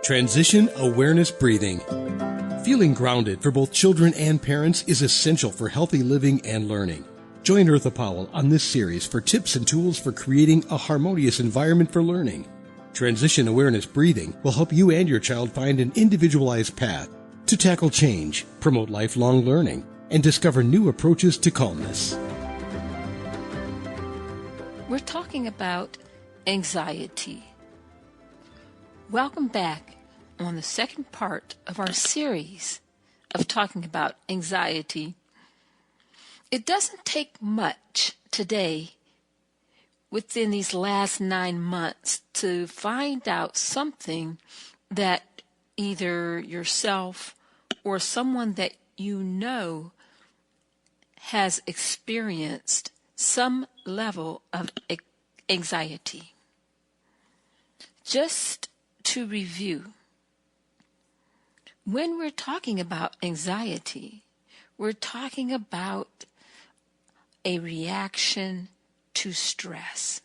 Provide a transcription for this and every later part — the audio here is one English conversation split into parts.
Transition Awareness Breathing. Feeling grounded for both children and parents is essential for healthy living and learning. Join Eartha Powell on this series for tips and tools for creating a harmonious environment for learning. Transition Awareness Breathing will help you and your child find an individualized path to tackle change, promote lifelong learning, and discover new approaches to calmness. We're talking about anxiety. Welcome back on the second part of our series of talking about anxiety. It doesn't take much today within these last 9 months to find out something that either yourself or someone that you know has experienced some level of anxiety. Just to review, when we're talking about anxiety, we're talking about a reaction to stress.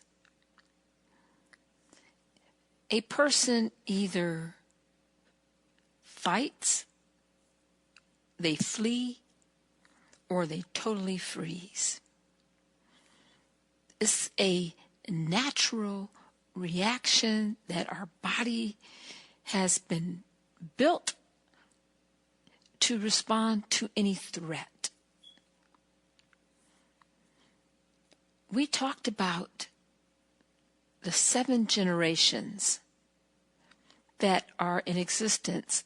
A person either fights, they flee, or they totally freeze. It's a natural reaction that our body has been built to respond to any threat. We talked about the 7 generations that are in existence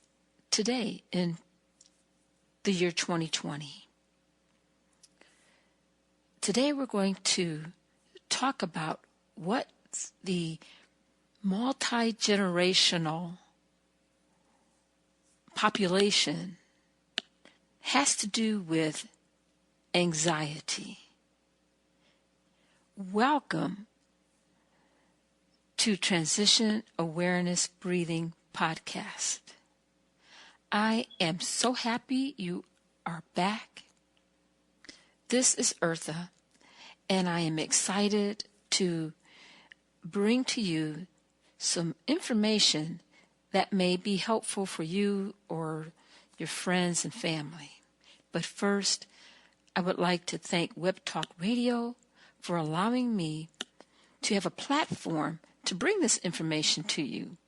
today in the year 2020. Today we're going to talk about what the multi-generational population has to do with anxiety. Welcome to Transition Awareness Breathing Podcast. I am so happy you are back. This is Eartha, and I am excited to bring to you some information that may be helpful for you or your friends and family. But first, I would like to thank Web Talk Radio for allowing me to have a platform to bring this information to you.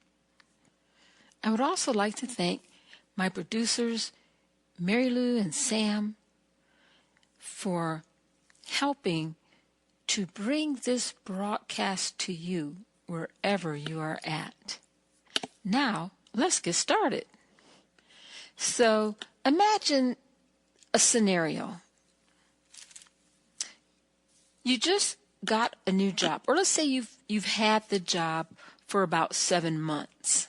I would also like to thank my producers, Mary Lou and Sam, for helping to bring this broadcast to you wherever you are at. Now, let's get started. So, imagine a scenario. You just got a new job, or let's say you've had the job for about 7 months,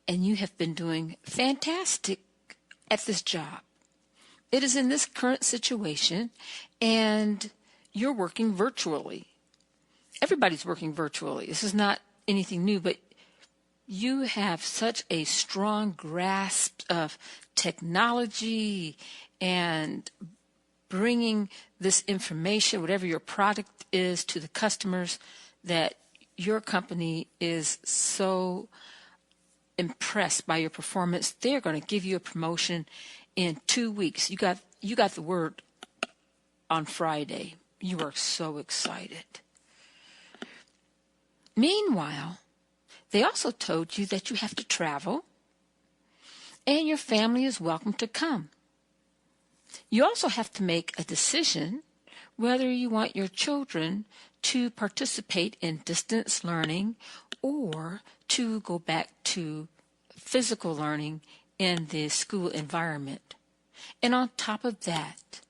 and you have been doing fantastic at this job. It is in this current situation, and you're working virtually. Everybody's working virtually. This is not anything new, but you have such a strong grasp of technology and bringing this information, whatever your product is, to the customers, that your company is so impressed by your performance. They're going to give you a promotion in 2 weeks. You got the word on Friday. You are so excited. Meanwhile, they also told you that you have to travel, and your family is welcome to come. You also have to make a decision whether you want your children to participate in distance learning or to go back to physical learning in the school environment. And on top of that,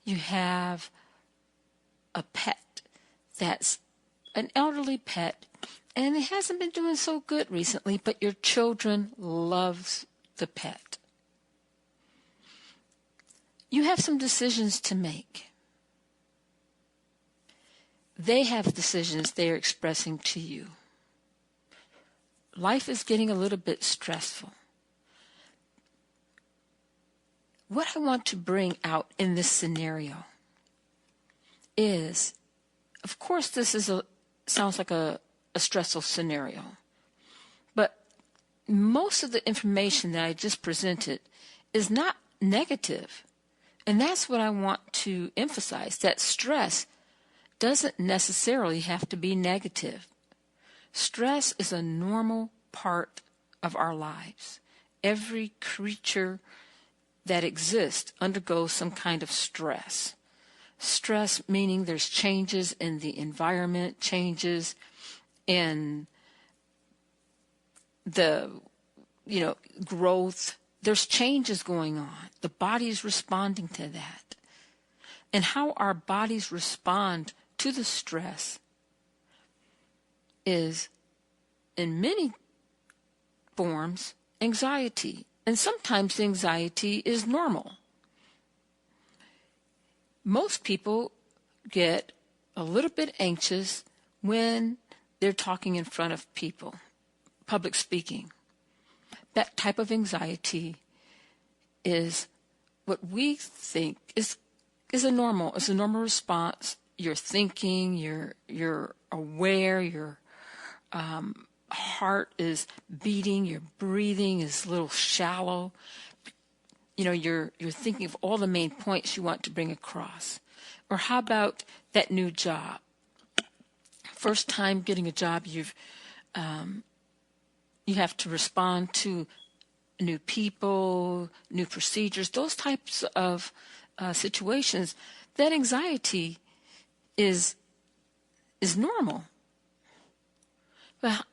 you have a pet that's an elderly pet, and it hasn't been doing so good recently, but your children loves the pet. You have some decisions to make. They have decisions they are expressing to you. Life is getting a little bit stressful. What I want to bring out in this scenario is, of course, this is sounds like a stressful scenario, but most of the information that I just presented is not negative. And that's what I want to emphasize, that stress doesn't necessarily have to be negative. Stress is a normal part of our lives. Every creature that exists undergoes some kind of stress. Stress meaning there's changes in the environment, changes in the, growth. There's changes going on. The body is responding to that. And how our bodies respond to the stress is, in many forms, anxiety. And sometimes anxiety is normal. Most people get a little bit anxious when they're talking in front of people, public speaking. That type of anxiety is what we think is a normal response. You're thinking, you're aware, your heart is beating, your breathing is a little shallow. You're thinking of all the main points you want to bring across. Or how about that new job? First time getting a job, you have to respond to new people, new procedures, those types of situations. That anxiety is normal. But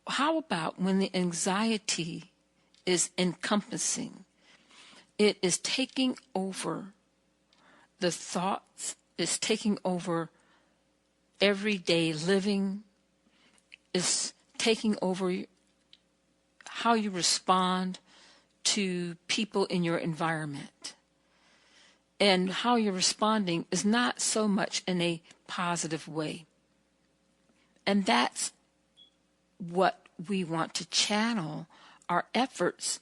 how about when the anxiety is encompassing? It is taking over the thoughts, is taking over everyday living, is taking over how you respond to people in your environment. And how you're responding is not so much in a positive way. And that's what we want to channel our efforts,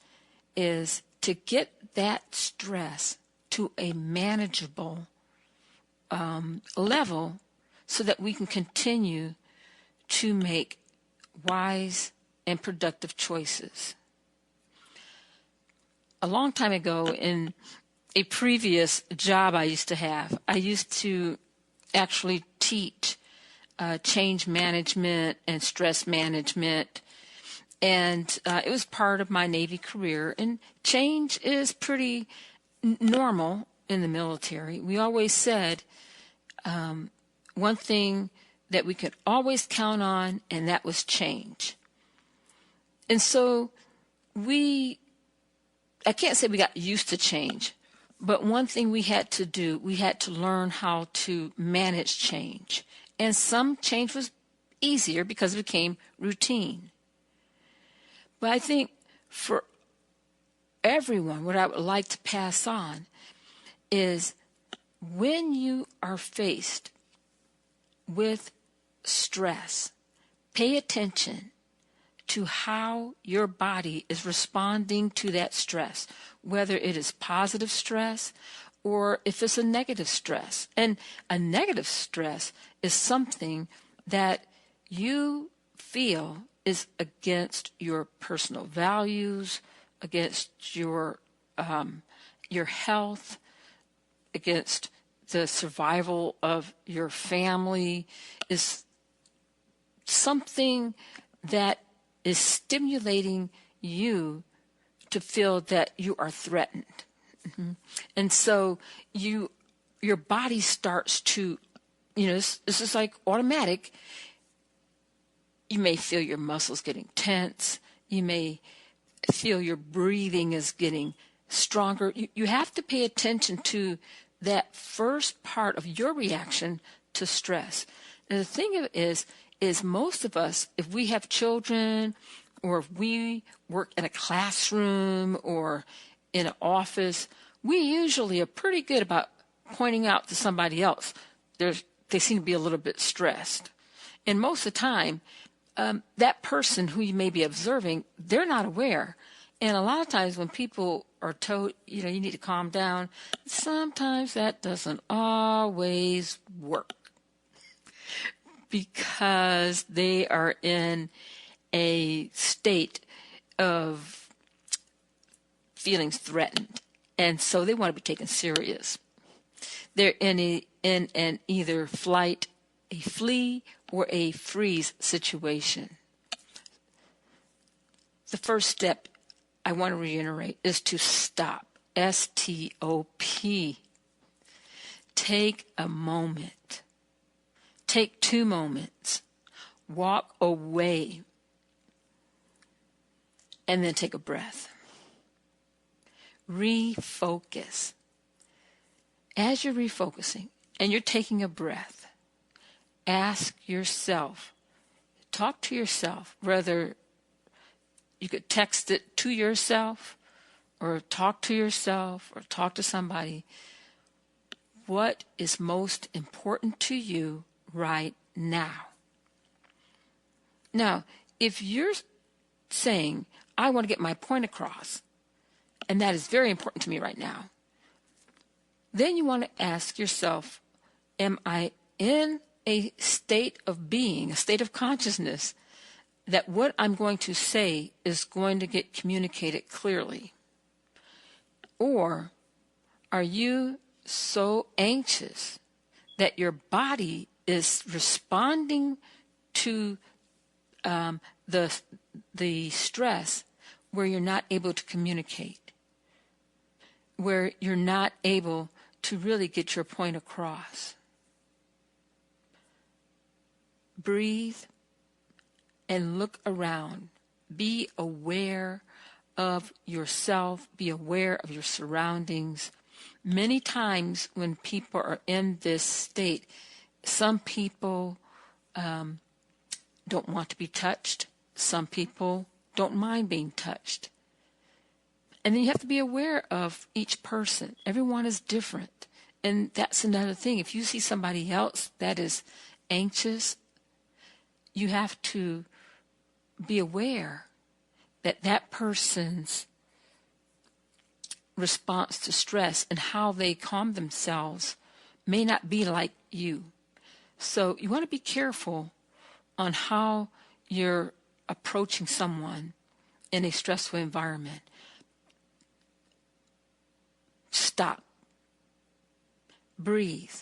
is to get that stress to a manageable level so that we can continue to make wise and productive choices. A long time ago, in a previous job I used to have, I used to actually teach change management and stress management. And it was part of my Navy career. And change is pretty normal in the military. We always said one thing that we could always count on, and that was change. And so I can't say we got used to change, but one thing we had to do, we had to learn how to manage change. And some change was easier because it became routine. But I think for everyone, what I would like to pass on is, when you are faced with stress, pay attention to how your body is responding to that stress, whether it is positive stress or if it's a negative stress. And a negative stress is something that you feel is against your personal values, against your health, against the survival of your family, is something that is stimulating you to feel that you are threatened. Mm-hmm. And so your body starts to, this is like automatic. You may feel your muscles getting tense. You may feel your breathing is getting stronger. You have to pay attention to that first part of your reaction to stress. And the thing of it is most of us, if we have children, or if we work in a classroom or in an office, we usually are pretty good about pointing out to somebody else they seem to be a little bit stressed. And most of the time, that person who you may be observing, they're not aware. And a lot of times when people are told, you need to calm down, sometimes that doesn't always work, because they are in a state of feelings threatened, and so they want to be taken serious. They're in an either flight, a flee, or a freeze situation. The first step I want to reiterate is to stop. S-T-O-P. Take a moment. Take 2 moments. Walk away. And then take a breath. Refocus. As you're refocusing and you're taking a breath, ask yourself, talk to yourself, whether you could text it to yourself or talk to yourself or talk to somebody. What is most important to you right now? Now, if you're saying, I want to get my point across, and that is very important to me right now, then you want to ask yourself, am I in a state of being, a state of consciousness, that what I'm going to say is going to get communicated clearly? Or are you so anxious that your body is responding to the stress where you're not able to communicate, where you're not able to really get your point across? Breathe and look around. Be aware of yourself. Be aware of your surroundings. Many times when people are in this state, some people don't want to be touched. Some people don't mind being touched. And then you have to be aware of each person. Everyone is different. And that's another thing. If you see somebody else that is anxious, you have to be aware that that person's response to stress and how they calm themselves may not be like you. So you want to be careful on how you're approaching someone in a stressful environment. Stop. Breathe.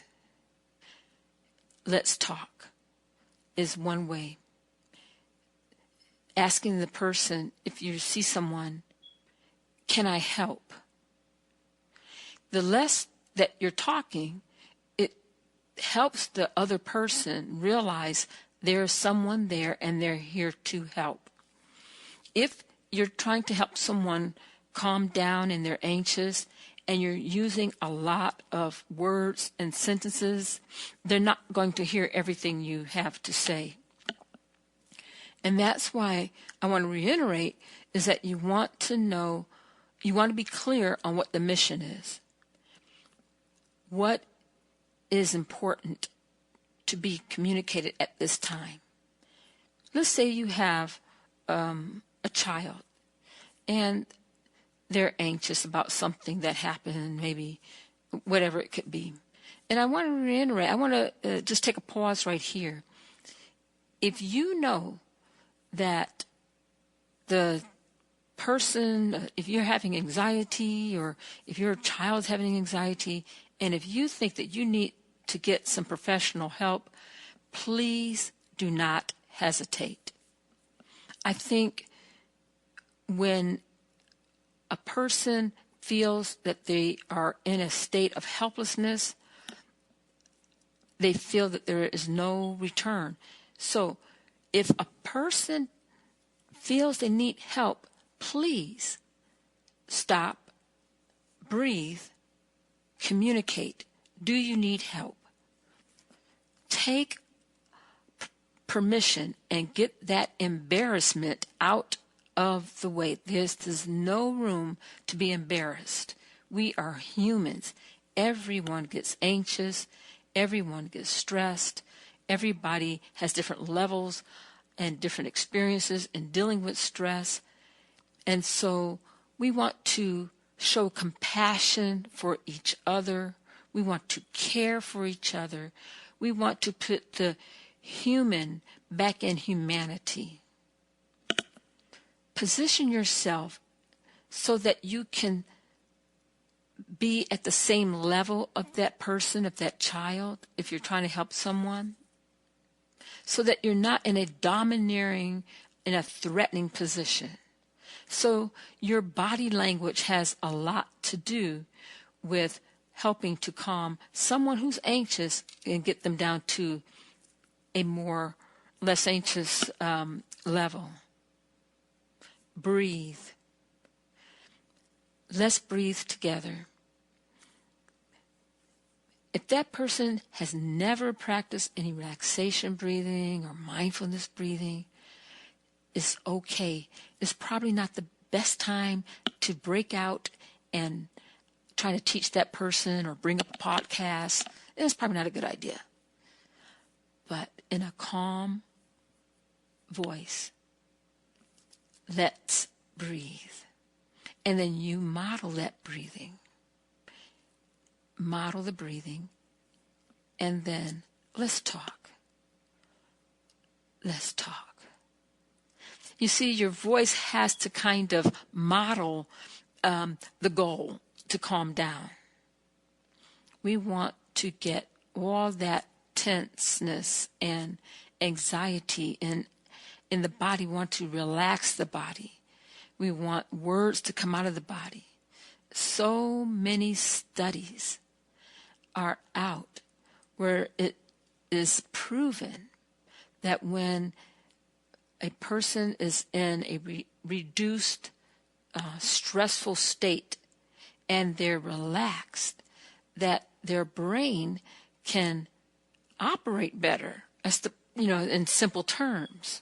Let's talk is one way. Asking the person, if you see someone, can I help? The less that you're talking, it helps the other person realize there's someone there and they're here to help. If you're trying to help someone calm down and they're anxious and you're using a lot of words and sentences, they're not going to hear everything you have to say. And that's why I want to reiterate is that you want to know, you want to be clear on what the mission is. What is important to be communicated at this time? Let's say you have a child and they're anxious about something that happened, maybe whatever it could be. And I want to reiterate, I want to just take a pause right here. If you know that the person, if you're having anxiety or if your child's having anxiety, and if you think that you need to get some professional help, please do not hesitate. I think when a person feels that they are in a state of helplessness, they feel that there is no return. So if a person feels they need help, please stop, breathe, communicate. Do you need help? Take permission and get that embarrassment out of the way. There's no room to be embarrassed. We are humans. Everyone gets anxious. Everyone gets stressed. Everybody has different levels and different experiences in dealing with stress. And so we want to show compassion for each other. We want to care for each other. We want to put the human back in humanity. position yourself so that you can be at the same level of that person, of that child, if you're trying to help someone, so that you're not in a domineering, in a threatening position. So your body language has a lot to do with helping to calm someone who's anxious and get them down to a less anxious level. Breathe. Let's breathe together. If that person has never practiced any relaxation breathing or mindfulness breathing, it's okay. It's probably not the best time to break out and try to teach that person or bring up a podcast. It's probably not a good idea. But in a calm voice, let's breathe. And then you model that breathing. Model the breathing. And then let's talk. Let's talk. You see, your voice has to kind of model the goal to calm down. We want to get all that tenseness and anxiety in the body. We want to relax the body. We want words to come out of the body. So many studies are out where it is proven that when a person is in a reduced, stressful state and they're relaxed, that their brain can operate better, in simple terms.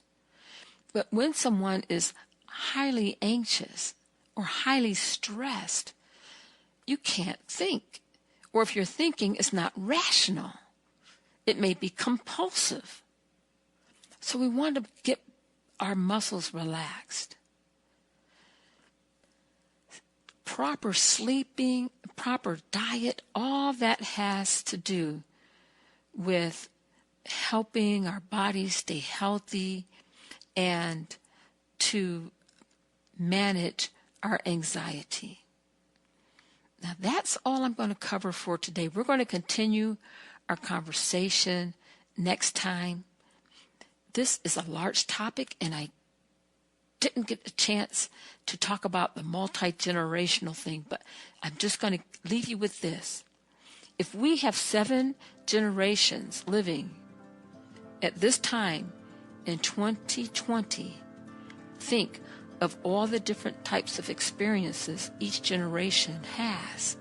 But when someone is highly anxious or highly stressed, you can't think. Or if you're thinking, it's not rational. It may be compulsive. So we want to get our muscles relaxed. Proper sleeping, proper diet, all that has to do with helping our bodies stay healthy and to manage our anxiety. Now that's all I'm going to cover for today. We're going to continue our conversation next time. This is a large topic, and I didn't get a chance to talk about the multi-generational thing, but I'm just going to leave you with this. If we have 7 generations living at this time in 2020, think of all the different types of experiences each generation has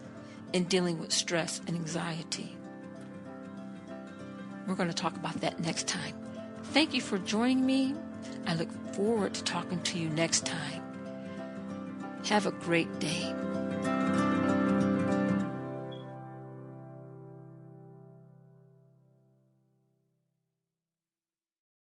in dealing with stress and anxiety. We're going to talk about that next time. Thank you for joining me. I look forward to talking to you next time. Have a great day.